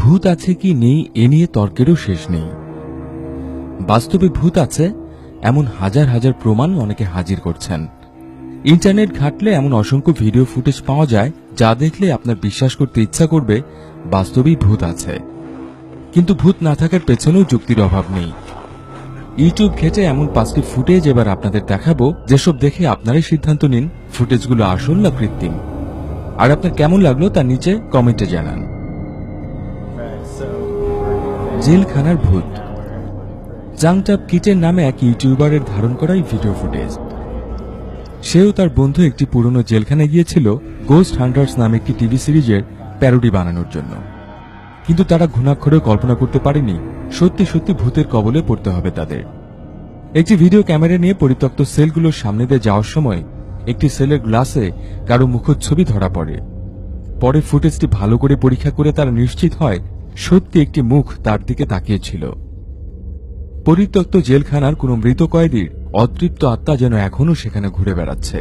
ভূত আছে কি নেই এ নিয়ে তর্কেরও শেষ নেই। বাস্তবে ভূত আছে এমন হাজার হাজার প্রমাণ অনেকে হাজির করছেন। ইন্টারনেট ঘাটলে এমন অসংখ্য ভিডিও ফুটেজ পাওয়া যায় যা দেখলে আপনার বিশ্বাস করতে ইচ্ছা করবে বাস্তবেই ভূত আছে। কিন্তু ভূত না থাকার পেছনেও যুক্তির অভাব নেই। ইউটিউব ঘেটে এমন 5টি ফুটেজ এবার আপনাদের দেখাবো, যেসব দেখে আপনারাই সিদ্ধান্ত নিন ফুটেজগুলো আসল না কৃত্রিম। আর আপনার কেমন লাগলো তা নিচে কমেন্টে জানান। জেলখানার ভূত। জাংটাপ কিটের নামে এক ইউটিউবারের ধারণ করাই ভিডিও ফুটেজ। সেও তার বন্ধু একটি পুরনো জেলখানায় গিয়েছিল গোস্ট হান্টার্স নামে একটি টিভি সিরিজের প্যারোডি বানানোর জন্য। কিন্তু তারা ঘুণাক্ষরেও কল্পনা করতে পারেনি সত্যি সত্যি ভূতের কবলে পড়তে হবে তাদের। একটি ভিডিও ক্যামেরা নিয়ে পরিত্যক্ত সেলগুলোর সামনে দিয়ে যাওয়ার সময় একটি সেলের গ্লাসে কারো মুখচ্ছবি ধরা পড়ে। পরে ফুটেজটি ভালো করে পরীক্ষা করে তারা নিশ্চিত হয় সত্যি একটি মুখ তার দিকে তাকিয়েছিল। পরিত্যক্ত জেলখানার কোনো মৃত কয়েদির অতৃপ্ত আত্মা যেন এখনও সেখানে ঘুরে বেড়াচ্ছে।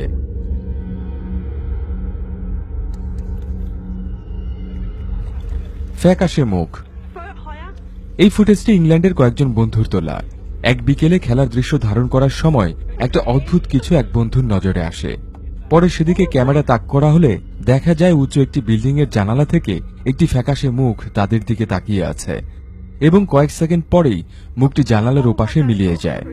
ফ্যাকাশে মুখ। এই ফুটেজটি ইংল্যান্ডের কয়েকজন বন্ধুর তোলা। এক বিকেলে খেলার দৃশ্য ধারণ করার সময় একটা অদ্ভুত কিছু এক বন্ধুর নজরে আসে। পরে সেদিকে ক্যামেরা তাক করা হলে দেখা যায় উঁচু একটি বিল্ডিং এর জানালা থেকে একটি ফ্যাকাশে মুখ তাদের দিকে তাকিয়ে আছে এবং কয়েক সেকেন্ড পরেই মুখটি জানালার ওপাশে মিলিয়ে যায়।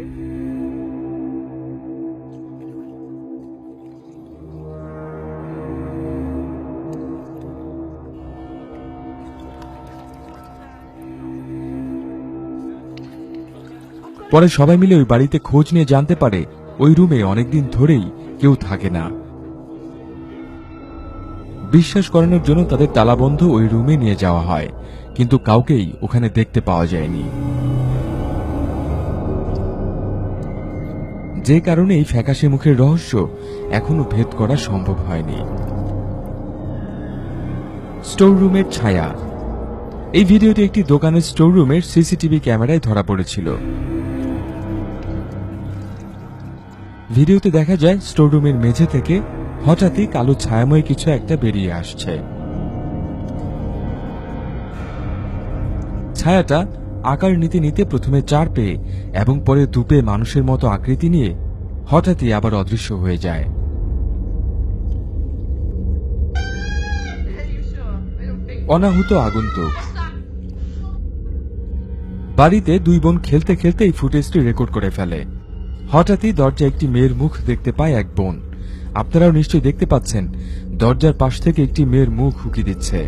পরে সবাই মিলে ওই বাড়িতে খোঁজ নিয়ে জানতে পারে ওই রুমে অনেকদিন ধরেই কেউ থাকে না। বিশ্বাস করানোর জন্য তাদের তালাবন্ধ ওই রুমে নিয়ে যাওয়া হয়, কিন্তু কাউকেই ওখানে দেখতে পাওয়া যায়নি। যে কারণে এই ফ্যাকাশে মুখের রহস্য এখনো ভেদ করা সম্ভব হয়নি। স্টোর রুমের ছায়া। এই ভিডিওটি একটি দোকানের স্টোর রুমের সিসিটিভি ক্যামেরায় ধরা পড়েছিল। ভিডিওতে দেখা যায় স্টোর রুমের মেঝে থেকে হঠাৎই কালো ছায়াময় কিছু একটা বেরিয়ে আসছে। ছায়াটা আকার নিতে নিতে প্রথমে 4 পেয়ে এবং পরে 2 পেয়ে মানুষের মতো আকৃতি নিয়ে হঠাৎই আবার অদৃশ্য হয়ে যায়। অনাহুত আগন্তুক। বাড়িতে 2 বোন খেলতে খেলতে এই ফুটেজটি রেকর্ড করে ফেলে। হঠাৎই দরজায় একটি মেয়ের মুখ দেখতে পায় এক বোন। আপনারাও নিশ্চয়ই দেখতে পাচ্ছেন দরজার পাশ থেকে একটি মেয়ের মুখ উকি দিচ্ছে।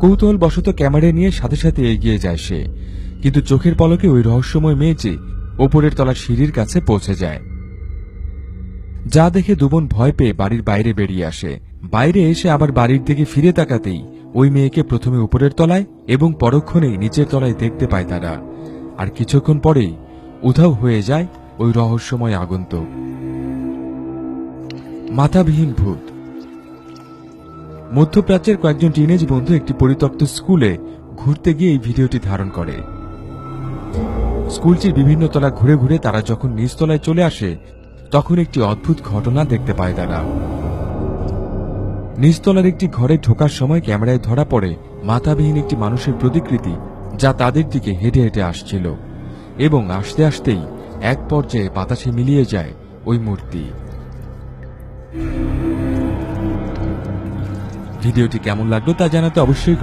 কৌতূহল বশত ক্যামেরা নিয়ে সাথে সাথে এগিয়ে যায় সে, কিন্তু চোখের পলকে ওই রহস্যময় মেয়েটি ওপরের তলার সিঁড়ির কাছে পৌঁছে যায়। যা দেখে 2 বোন ভয় পেয়ে বাড়ির বাইরে বেরিয়ে আসে। বাইরে এসে আবার বাড়ির দিকে ফিরে তাকাতেই ওই মেয়েকে প্রথমে উপরের তলায় এবং পরক্ষণেই নিচের তলায় দেখতে পায় তারা। আর কিছুক্ষণ পরেই উধাও হয়ে যায় ওই রহস্যময় আগন্তুক। মাথাবিহীন ভূত। মধ্যপ্রাচ্যের কয়েকজন টিনেজ বন্ধু একটি পরিত্যক্ত স্কুলে ঘুরতে গিয়ে এই ভিডিওটি ধারণ করে। স্কুলটির বিভিন্ন তলা ঘুরে ঘুরে তারা যখন নিচতলায় চলে আসে তখন একটি অদ্ভুত ঘটনা দেখতে পায় তারা। নিচতলার একটি ঘরে ঢোকার সময় ক্যামেরায় ধরা পড়ে মাথাবিহীন একটি মানুষের প্রতিকৃতি, যা তাদের দিকে হেঁটে হেঁটে আসছিল এবং আসতে আসতেই এক পর্যায়ে বাতাসে মিলিয়ে যায় ওই মূর্তি। ভিডিওটি কেমন লাগলো তা জানাতে অবশ্যই